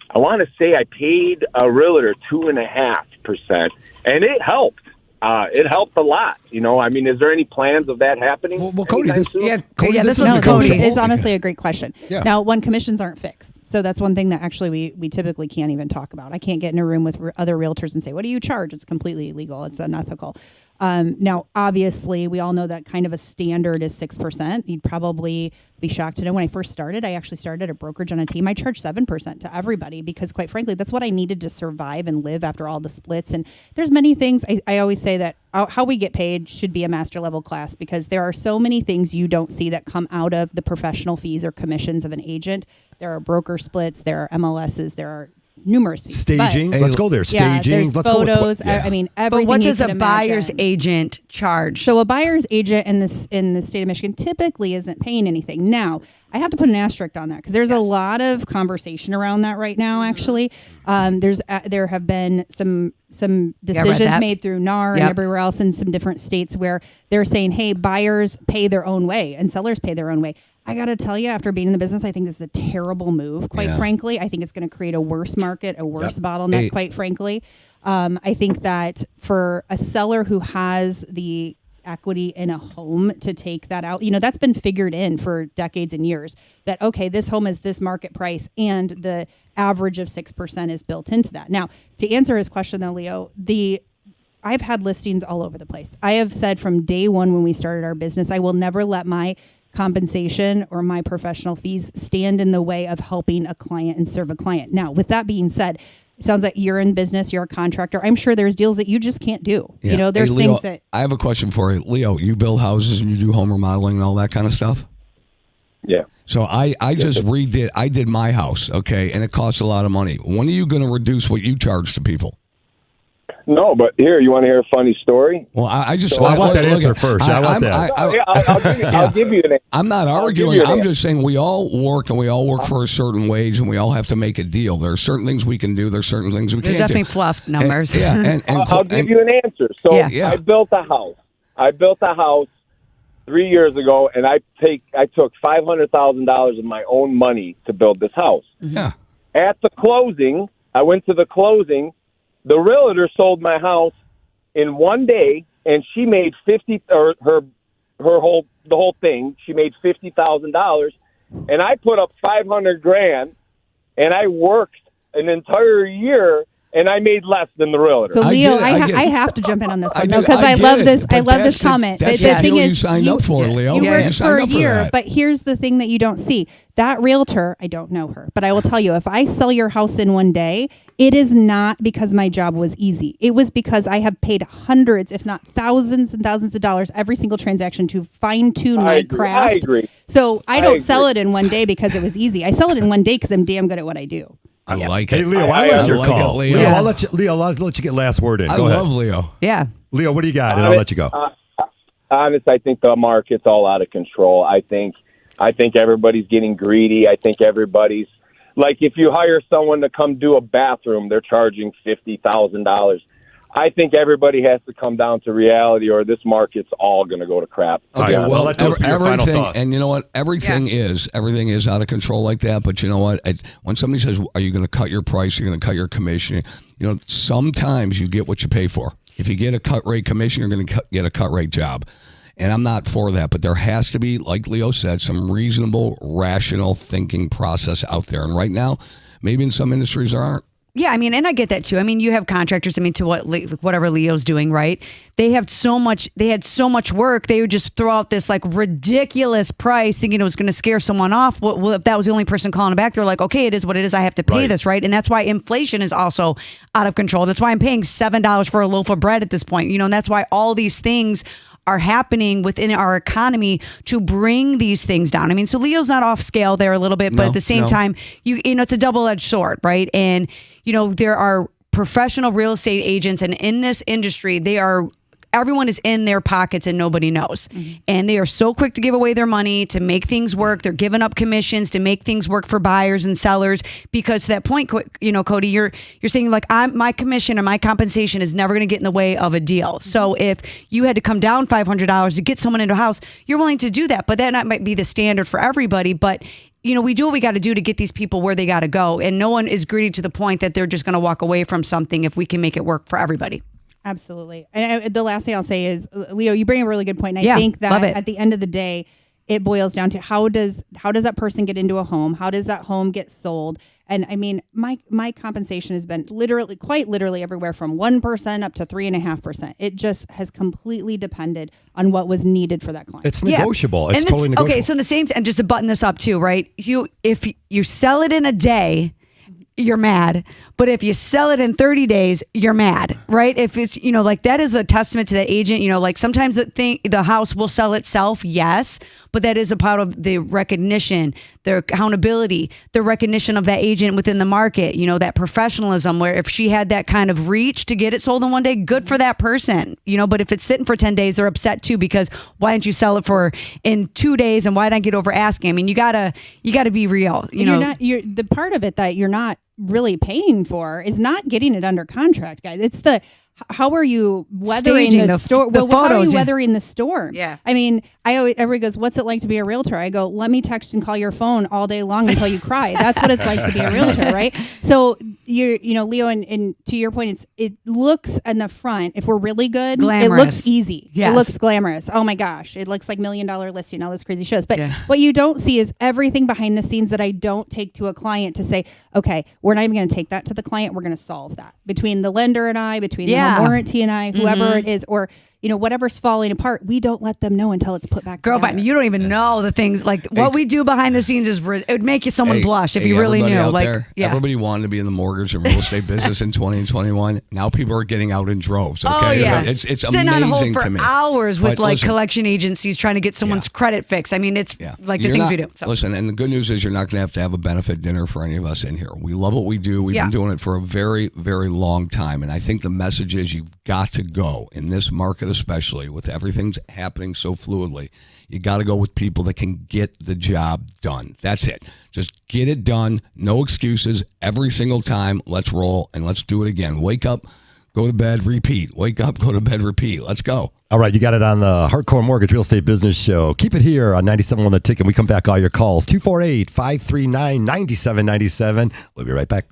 G: I want to say I paid a realtor 2.5%, and it helped. It helped a lot. Is there any plans of that happening?
A: Well, Cody, this
C: one's Cody.
E: It's honestly a great question.
A: Yeah.
E: Now, commissions aren't fixed. So that's one thing that actually we typically can't even talk about. I can't get in a room with other realtors and say, what do you charge? It's completely illegal. It's unethical. Now, obviously, we all know that kind of a standard is 6%. You'd probably be shocked to know when I first started, I actually started a brokerage on a team. I charged 7% to everybody because, quite frankly, that's what I needed to survive and live after all the splits. And there's many things. I always say that how we get paid should be a master level class because there are so many things you don't see that come out of the professional fees or commissions of an agent. There are broker splits, there are MLSs, there are numerous fees.
A: Staging. Let's go there. Staging.
E: There's
A: Let's
E: photos.
A: go with
E: everything.
C: But what does
E: you
C: a
E: can
C: buyer's
E: imagine.
C: agent charge?
E: So a buyer's agent in the state of Michigan typically isn't paying anything. Now, I have to put an asterisk on that because there's a lot of conversation around that right now. Actually, there have been some decisions made through NAR and everywhere else in some different states where they're saying, hey, buyers pay their own way and sellers pay their own way. I got to tell you, after being in the business, I think this is a terrible move, quite frankly. I think it's going to create a worse market, a worse bottleneck, quite frankly. I think that for a seller who has the equity in a home to take that out, that's been figured in for decades and years that, okay, this home is this market price and the average of 6% is built into that. Now, to answer his question though, Leo, I've had listings all over the place. I have said from day one when we started our business, I will never let my compensation or my professional fees stand in the way of helping a client and serve a client. Now, with that being said, it sounds like you're in business, you're a contractor. I'm sure there's deals that you just can't do.
B: Yeah.
E: There's
B: Leo,
E: things that...
B: I have a question for you. Leo, you build houses and you do home remodeling and all that kind of stuff?
G: Yeah.
B: So I did my house, okay, and it costs a lot of money. When are you going to reduce what you charge to people?
G: No, but here, you want to hear a funny story?
B: Well, I
A: want that answer first.
G: I'll give you an answer.
B: I'm not arguing. I'm just saying we all work and we all work for a certain wage and we all have to make a deal. There are certain things we can do. There are certain things we can't do.
C: There's definitely fluff numbers.
G: I'll give you an answer. So I built a house. I built a house 3 years ago, and I took $500,000 of my own money to build this house.
B: Yeah.
G: at the closing, I went to the closing. The realtor sold my house in one day, and she made the whole thing. She made $50,000, and I put up $500,000, and I worked an entire year. And I made less than the realtor.
E: So Leo,
B: I
E: have to jump in on this one
B: get it,
E: because I love
B: get it.
E: this. I
B: But
E: love this
B: that's the-
E: comment.
B: that's
E: The
B: the
E: thing
B: deal you
E: is,
B: signed up for, Leo.
E: You
B: Yeah,
E: worked
B: you
E: for
B: signed
E: a
B: up for
E: year,
B: that.
E: but here's the thing that you don't see. That realtor, I don't know her, but I will tell you, if I sell your house in one day, it is not because my job was easy. It was because I have paid hundreds, if not thousands and thousands of dollars every single transaction to fine tune my craft.
G: I agree.
E: So I
G: I
E: don't sell
G: agree.
E: it in one day because it was easy. I sell it in one day because I'm damn good at what I do.
B: I like it.
A: Hey, Leo,
G: I
A: I like your
B: like it,
A: call.
B: Leo.
A: Leo,
C: Yeah.
A: I'll let you get last word in.
B: I
A: Go ahead.
B: love Leo.
C: Yeah.
A: Leo, what do you got? And I'll let you go.
G: Honest, I think the market's all out of control. I think everybody's getting greedy. I think everybody's like, if you hire someone to come do a bathroom, they're charging $50,000. I think everybody has to come down to reality, or this market's all going to go to crap.
B: Okay,
A: I'll
B: well,
A: let those be your final
B: everything,
A: thoughts.
B: and you know what? Everything is out of control like that. But you know what? When somebody says, "Are you going to cut your price? You're going to cut your commission?" You know, sometimes you get what you pay for. If you get a cut rate commission, you're going to get a cut rate job. And I'm not for that, but there has to be, like Leo said, some reasonable, rational thinking process out there. And right now, maybe in some industries there aren't.
C: Yeah, I mean, and I get that too. I mean, you have contractors. I mean, to whatever Leo's doing, right? They had so much work. They would just throw out this like ridiculous price, thinking it was going to scare someone off. Well, if that was the only person calling back, they're like, okay, it is what it is. I have to pay this, right? And that's why inflation is also out of control. That's why I'm paying $7 for a loaf of bread at this point. You know, and that's why all these things are happening within our economy to bring these things down. I mean, so Leo's not off scale there a little bit, but
B: No,
C: at the same
B: no.
C: time, you know, it's a double-edged sword, right? And you know, there are professional real estate agents, and in this industry, everyone is in their pockets and nobody knows. And they are so quick to give away their money to make things work. They're giving up commissions to make things work for buyers and sellers. Because to that point, you know, Cody, you're saying like, my commission or my compensation is never going to get in the way of a deal. So if you had to come down $500 to get someone into a house, you're willing to do that. But that might be the standard for everybody. But you know, we do what we got to do to get these people where they got to go. And no one is greedy to the point that they're just going to walk away from something if we can make it work for everybody.
E: Absolutely. And the last thing I'll say is, Leo, you bring a really good point. And
C: Yeah,
E: I think
C: love
E: that
C: it.
E: at the end of the day, it boils down to how does that person get into a home? How does that home get sold? And I mean, my compensation has been quite literally everywhere from 1% up to 3.5%. It just has completely depended on what was needed for that client.
A: It's negotiable. It's
C: And
A: totally negotiable.
C: Okay, so the same, and just to button this up too, right? If you sell it in a day, you're mad. But if you sell it in 30 days, you're mad, right? If it's, you know, like that is a testament to that agent. You know, like sometimes the house will sell itself, yes, but that is a part of the recognition, the accountability, the recognition of that agent within the market, you know, that professionalism where if she had that kind of reach to get it sold in one day, good for that person, you know, but if it's sitting for 10 days, they're upset too, because why didn't you sell it in 2 days and why didn't I get over asking? I mean, you gotta be real, you know.
E: You're the part of it that you're not really paying for is not getting it under contract, guys. It's the how are you weathering
C: Staging
E: the storm?
C: the
E: How are
C: photos,
E: you
C: yeah.
E: weathering the storm?
C: Yeah.
E: I mean, everybody goes, "What's it like to be a realtor?" I go, "Let me text and call your phone all day long until you cry." That's what it's like to be a realtor, right? So you know, Leo, and to your point, it looks in the front. If we're really good,
C: Glamorous.
E: it looks easy.
C: Yes.
E: It looks glamorous. Oh my gosh, it looks like $1 Million Listing, all those crazy shows. But
C: Yeah.
E: what you don't see is everything behind the scenes that I don't take to a client to say, okay, we're not even going to take that to the client. We're going to solve that between the lender and I, between the home warranty and I, whoever it is, or you know, whatever's falling apart. We don't let them know until it's put back
C: Girl,
E: together.
C: but you don't even know the things like what we do behind the scenes is it would make you someone blush if you really
B: everybody
C: knew.
B: out
C: Like,
B: there,
C: yeah.
B: everybody wanted to be in the mortgage and real estate business in 2021. Now people are getting out in droves. Okay,
C: Oh yeah,
B: it's
C: sitting
B: amazing
C: on hold for
B: to me.
C: hours with
B: But
C: like
B: listen,
C: collection agencies trying to get someone's credit fixed. I mean, it's like the
B: You're
C: things
B: not-
C: we do. So.
B: Listen, and the good news is you're not going to have a benefit dinner for any of us in here. We love what we do. We've been doing it for a very, very long time. And I think the message is you've got to go in this market, especially with everything's happening so fluidly. You got to go with people that can get the job done. That's it. Just get it done. No excuses every single time. Let's roll and let's do it again. Wake up. go to bed, repeat. Wake up, go to bed, repeat. Let's go.
A: All right, you got it on the Hardcore Mortgage Real Estate Business Show. Keep it here on 97.1 The Ticket. We come back, all your calls, 248-539-9797. We'll be right back.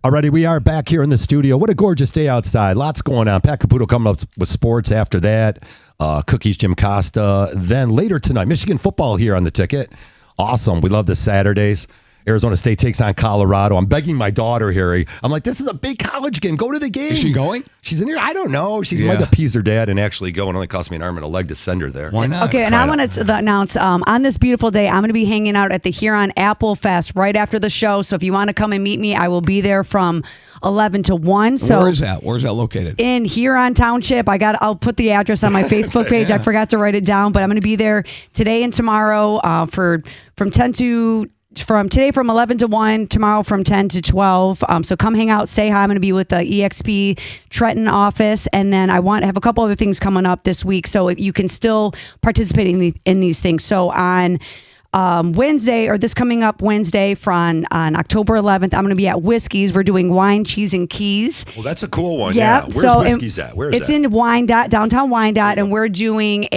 A: Alrighty, we are back here in the studio. What a gorgeous day outside. Lots going on. Pat Caputo coming up with sports after that. Cookies, Jim Costa. Then later tonight, Michigan football here on the ticket. Awesome. We love the Saturdays. Arizona State takes on Colorado. I'm begging my daughter, Harry. I'm like, this is a big college game. Go to the game.
B: Is she going?
A: She's in here. I don't know. She might have appeased her dad and actually go. It only cost me an arm and a leg to send her there.
B: Why not?
C: Okay, and I want to announce on this beautiful day, I'm going to be hanging out at the Huron Apple Fest right after the show. So if you want to come and meet me, I will be there from 11 to 1. So
B: where is that? Where's that located?
C: In Huron Township. I'll put the address on my Facebook page. I forgot to write it down, but I'm going to be there today and tomorrow from today from 11 to 1, tomorrow from 10 to 12. So come hang out, say hi. I'm going to be with the EXP Trenton office. And then I have a couple other things coming up this week. So you can still participate in these things. So on Wednesday, or this coming up Wednesday on October 11th, I'm going to be at Whiskey's. We're doing wine, cheese, and keys.
A: Well, that's a cool one.
C: Yeah.
A: Where's Whiskey's at? Where is
C: it's
A: that?
C: in downtown Wyandotte, and we're doing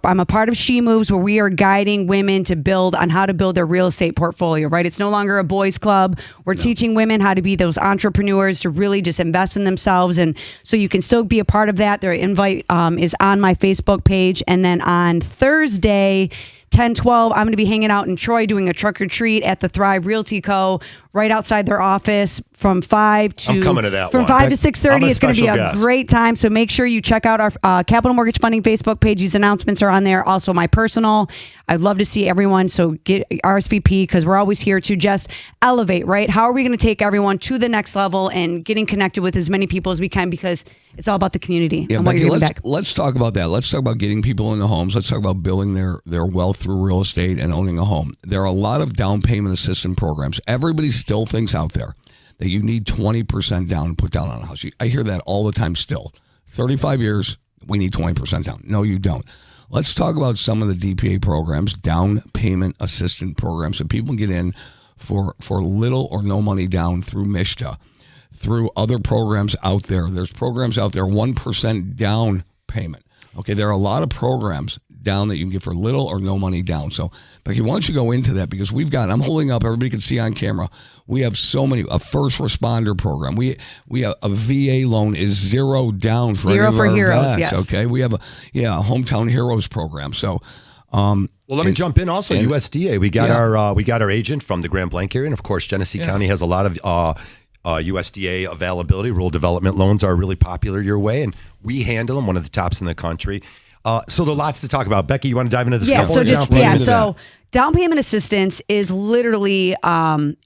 C: I'm a part of She Moves, where we are guiding women to build on how to build their real estate portfolio, right? It's no longer a boys club. We're teaching women how to be those entrepreneurs, to really just invest in themselves. And so you can still be a part of that. Their invite is on my Facebook page. And then on Thursday, 10/12, I'm going to be hanging out in Troy doing a trunk or treat at the Thrive Realty Co. right outside their office from 5 to
A: I'm coming to that
C: from
A: one.
C: 5 to 6:30.
A: I'm a
C: It's going to be a
A: special guest.
C: great time. So make sure you check out our Capital Mortgage Funding Facebook page. These announcements are on there. Also my personal. I'd love to see everyone. So get RSVP, because we're always here to just elevate, right? How are we going to take everyone to the next level and getting connected with as many people as we can, because it's all about the community and what
B: Becky,
C: you're giving back.
B: let's talk about that. Let's talk about getting people into homes. Let's talk about building their wealth through real estate and owning a home. There are a lot of down payment assistance programs. Everybody still thinks out there that you need 20% down to put down on a house. I hear that all the time still. 35 years, we need 20% down. No, you don't. Let's talk about some of the DPA programs, down payment assistance programs, that people get in for little or no money down through MSHDA, through other programs out there. There's programs out there, 1% down payment. Okay, there are a lot of programs down that you can get for little or no money down. So, Becky, why don't you go into that? Because I'm holding up, everybody can see on camera, we have so many, a first responder program. We have a VA loan is zero down for
C: Zero
B: any of
C: for
B: our
C: heroes,
B: vets,
C: yes.
B: Okay, we have a hometown heroes program. So,
A: Well, let me jump in. Also, USDA. We got
B: Yeah.
A: our agent from the Grand Blanc area, and of course, Genesee County has a lot of USDA availability. Rural development loans are really popular your way, and we handle them, one of the tops in the country. So there are lots to talk about. Becky, you want to dive into this?
C: Yeah,
A: couple?
C: so just
A: Jump right into
C: so down payment assistance is literally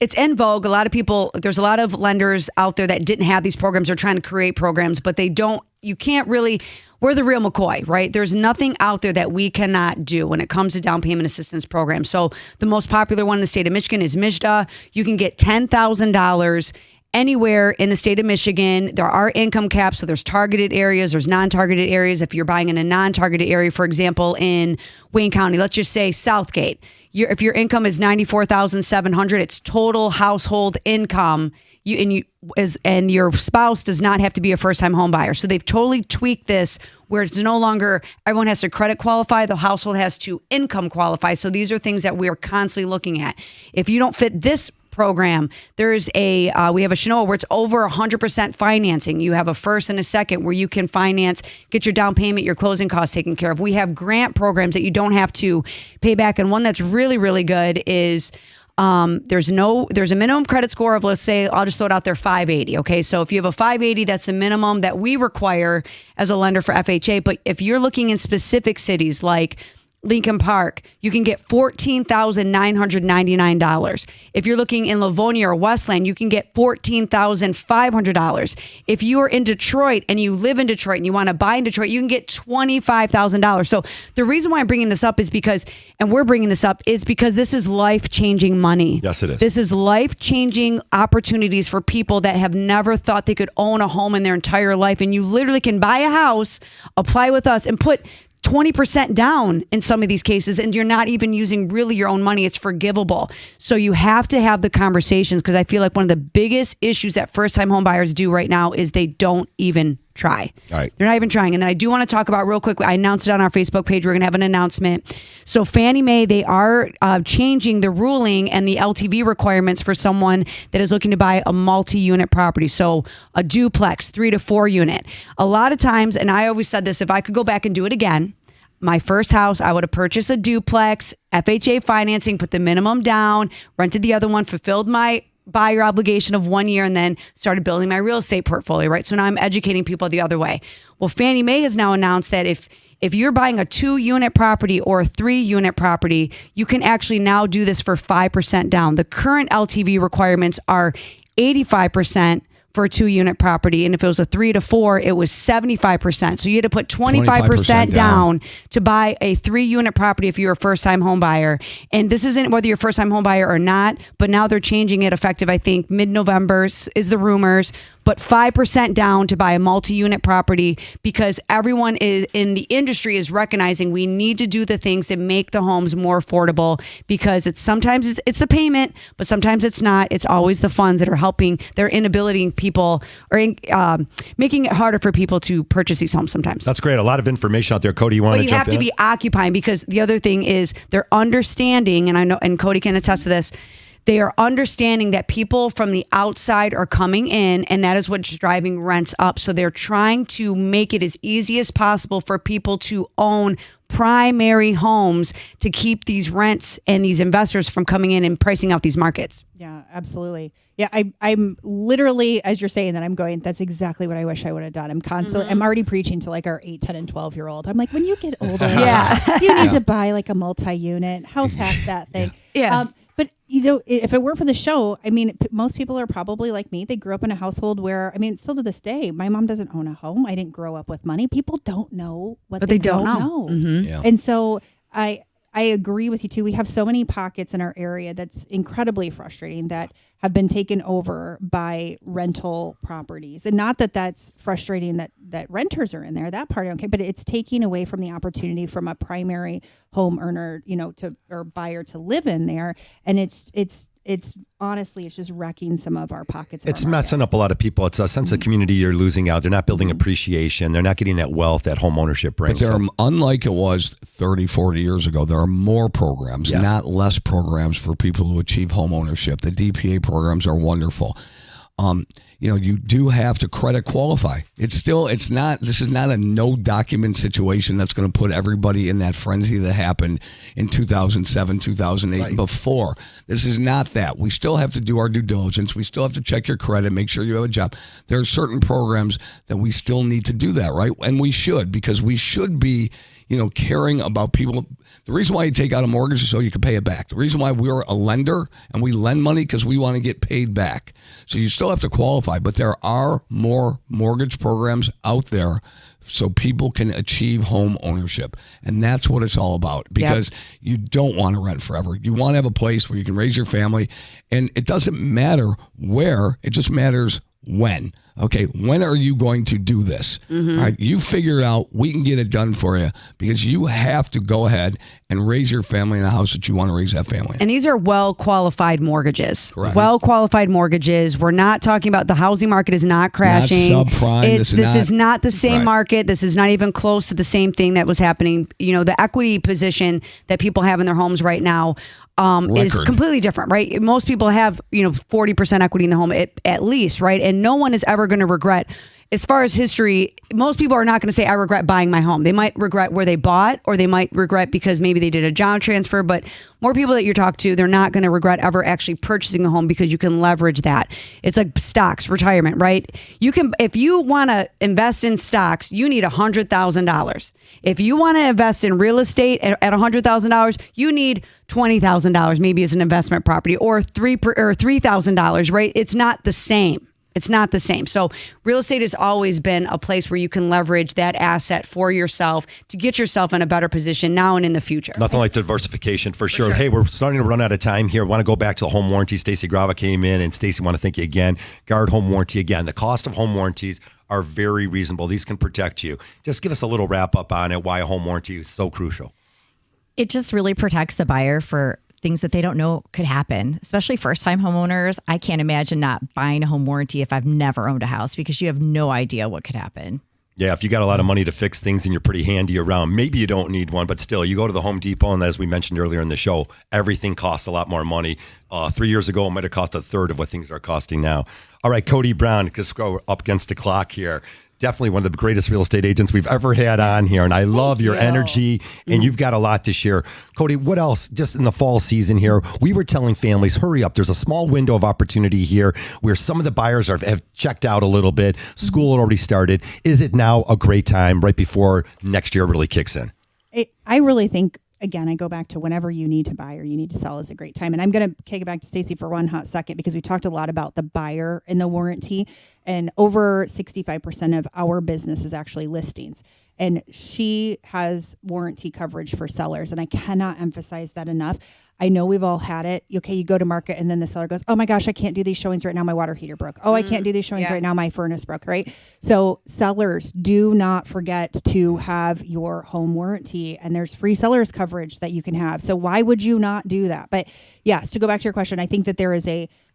C: it's in vogue. A lot of people, there's a lot of lenders out there that didn't have these programs. They're trying to create programs, but they don't. You can't really. We're the real McCoy, right? There's nothing out there that we cannot do when it comes to down payment assistance programs. So the most popular one in the state of Michigan is MSHDA. You can get $10,000 anywhere in the state of Michigan. There are income caps, so there's targeted areas, there's non-targeted areas. If you're buying in a non-targeted area, for example, in Wayne County, let's just say Southgate, if your income is $94,700, it's total household income. And your spouse does not have to be a first-time home buyer. So they've totally tweaked this where it's no longer everyone has to credit qualify, the household has to income qualify. So these are things that we are constantly looking at. If you don't fit this program, there's we have a Shinoa where it's over 100% financing. You have a first and a second where you can finance, get your down payment, your closing costs taken care of. We have grant programs that you don't have to pay back. And one that's really, really good is there's a minimum credit score of, let's say, I'll just throw it out there, 580. Okay. So if you have a 580, that's the minimum that we require as a lender for FHA. But if you're looking in specific cities like Lincoln Park, you can get $14,999. If you're looking in Livonia or Westland, you can get $14,500. If you are in Detroit and you live in Detroit and you want to buy in Detroit, you can get $25,000. So the reason why I'm bringing this up is because this is life-changing money.
A: Yes, it is.
C: This is life-changing opportunities for people that have never thought they could own a home in their entire life. And you literally can buy a house, apply with us, and put 20% down in some of these cases, and you're not even using really your own money. It's forgivable. So you have to have the conversations, because I feel like one of the biggest issues that first-time home buyers do right now is they don't even try.
A: All right.
C: They're not even trying. And then I do want to talk about real quick, I announced it on our Facebook page. We're going to have an announcement. So Fannie Mae, they are changing the ruling and the LTV requirements for someone that is looking to buy a multi-unit property. So a duplex, 3 to 4 unit. A lot of times, and I always said this, if I could go back and do it again, my first house, I would have purchased a duplex, FHA financing, put the minimum down, rented the other one, fulfilled my buyer obligation of 1 year, and then started building my real estate portfolio, right? So now I'm educating people the other way. Well, Fannie Mae has now announced that if you're buying a 2-unit property or a 3-unit property, you can actually now do this for 5% down. The current LTV requirements are 85% for a 2-unit property. And if it was a 3 to 4, it was 75%. So you had to put 25% down to buy a 3-unit property if you're a first-time home buyer. And this isn't whether you're a first-time home buyer or not, but now they're changing it effective, I think, mid-November is the rumors. But 5% down to buy a multi-unit property, because everyone is in the industry is recognizing we need to do the things that make the homes more affordable, because sometimes it's the payment, but sometimes it's not. It's always the funds that are helping their inability people or making it harder for people to purchase these homes sometimes.
A: That's great. A lot of information out there. Cody, you want to jump in?
C: But you have to be occupying, because the other thing is they're understanding, and I know, and Cody can attest to this, they are understanding that people from the outside are coming in, and that is what's driving rents up. So they're trying to make it as easy as possible for people to own primary homes to keep these rents and these investors from coming in and pricing out these markets.
E: Yeah, absolutely. Yeah, I'm literally, as you're saying that, I'm going, that's exactly what I wish I would have done. I'm constantly, I'm already preaching to like our 8, 10, and 12-year-old. I'm like, when you get older, you need to buy like a multi-unit, house hack that thing.
C: Yeah.
E: But, you know, if it weren't for the show, I mean, most people are probably like me. They grew up in a household where, I mean, still to this day, my mom doesn't own a home. I didn't grow up with money. People don't know what they don't know.
C: Mm-hmm.
B: Yeah.
E: And so I agree with you too. We have so many pockets in our area that's incredibly frustrating that have been taken over by rental properties. And not that that's frustrating that renters are in there, that part, okay, but it's taking away from the opportunity from a primary home earner, you know, or buyer to live in there. And it's honestly, it's just wrecking some of our pockets.
A: It's messing up a lot of people. It's a sense of community you're losing out. They're not building appreciation. They're not getting that wealth that home ownership brings.
B: But unlike it was 30, 40 years ago, there are more programs, not less programs for people who achieve home ownership. The DPA programs are wonderful. You know, you do have to credit qualify. This is not a no document situation that's going to put everybody in that frenzy that happened in 2007, 2008 and before. This is not that. We still have to do our due diligence. We still have to check your credit, make sure you have a job. There are certain programs that we still need to do that, right? And we should, because we should be, you know, caring about people. The reason why you take out a mortgage is so you can pay it back. The reason why we're a lender and we lend money because we want to get paid back. So you still have to qualify, but there are more mortgage programs out there so people can achieve home ownership. And that's what it's all about, because you don't want to rent forever. You want to have a place where you can raise your family, and it doesn't matter where, it just matters when. Okay, when are you going to do this? Mm-hmm. All right, you figure it out. We can get it done for you, because you have to go ahead and raise your family in a house that you want to raise that family in.
C: And these are well-qualified mortgages.
B: Correct.
C: Well-qualified mortgages. We're not talking about the housing market is not crashing.
B: Not subprime.
C: This is not the same market. This is not even close to the same thing that was happening. You know, the equity position that people have in their homes right now is completely different, right? Most people have, 40% equity in the home at least, right? And no one is ever going to regret. As far as history, most people are not going to say, I regret buying my home. They might regret where they bought, or they might regret because maybe they did a job transfer. But more people that you talk to, they're not going to regret ever actually purchasing a home, because you can leverage that. It's like stocks, retirement, right? You can, if you want to invest in stocks, you need $100,000. If you want to invest in real estate at $100,000, you need $20,000 maybe as an investment property, or $3,000, right? It's not the same. It's not the same. So real estate has always been a place where you can leverage that asset for yourself to get yourself in a better position now and in the future.
A: Nothing like diversification for sure. Hey, we're starting to run out of time here. Want to go back to the home warranty. Stacey Grava came in, and Stacey, want to thank you again. Guard Home Warranty again. The cost of home warranties are very reasonable. These can protect you. Just give us a little wrap up on it, why a home warranty is so crucial.
D: It just really protects the buyer for things that they don't know could happen, especially first-time homeowners. I can't imagine not buying a home warranty if I've never owned a house, because you have no idea what could happen.
A: Yeah, if you got a lot of money to fix things and you're pretty handy around, maybe you don't need one, but still, you go to the Home Depot, and as we mentioned earlier in the show, everything costs a lot more money. 3 years ago, it might have cost a third of what things are costing now. All right, Cody Brown, because we're up against the clock here. Definitely one of the greatest real estate agents we've ever had on here. And I love your energy, and you've got a lot to share. Cody, what else? Just in the fall season here, we were telling families, hurry up. There's a small window of opportunity here where some of the buyers have checked out a little bit. School had already started. Is it now a great time right before next year really kicks in?
E: I really think again, I go back to whenever you need to buy or you need to sell is a great time. And I'm going to kick it back to Stacy for one hot second because we talked a lot about the buyer and the warranty, and over 65% of our business is actually listings. And she has warranty coverage for sellers. And I cannot emphasize that enough. I know we've all had it. Okay, you go to market and then the seller goes, oh my gosh, I can't do these showings right now. My water heater broke. Oh, I can't do these showings right now. My furnace broke, right? So sellers, do not forget to have your home warranty, and there's free sellers coverage that you can have. So why would you not do that? But yes, to go back to your question, I think that there is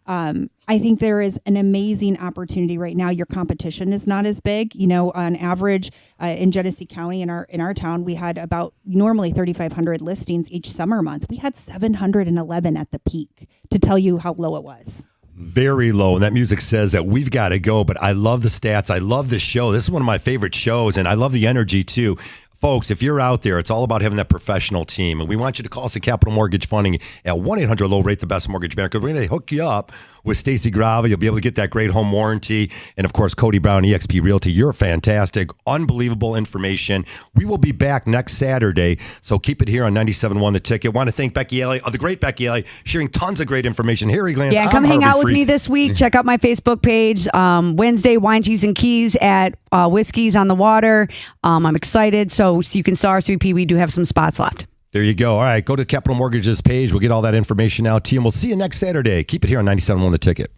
E: an amazing opportunity right now. Your competition is not as big. You know, on average, in Genesee County, in our town, we had about normally 3,500 listings each summer month. We had 711 at the peak, to tell you how low it was.
A: Very low. And that music says that we've got to go. But I love the stats. I love this show. This is one of my favorite shows. And I love the energy too. Folks, if you're out there, it's all about having that professional team. And we want you to call us at Capital Mortgage Funding at 1-800-LOW-RATE, the best mortgage banker. We're going to hook you up with Stacy Grava. You'll be able to get that great home warranty. And of course, Cody Brown, eXp Realty. You're fantastic. Unbelievable information. We will be back next Saturday. So keep it here on 97.1 The Ticket. Want to thank Becky Alley, the great Becky Alley, sharing tons of great information. Harry Glantz.
C: Yeah, come hang out with me this week. Check out my Facebook page. Wednesday, Wine, Cheese, and Keys at Whiskey's on the Water. I'm excited. So you can star RSVP. We do have some spots left.
A: There you go. All right, go to Capital Mortgage's page. We'll get all that information out to you, and we'll see you next Saturday. Keep it here on 97.1 The Ticket.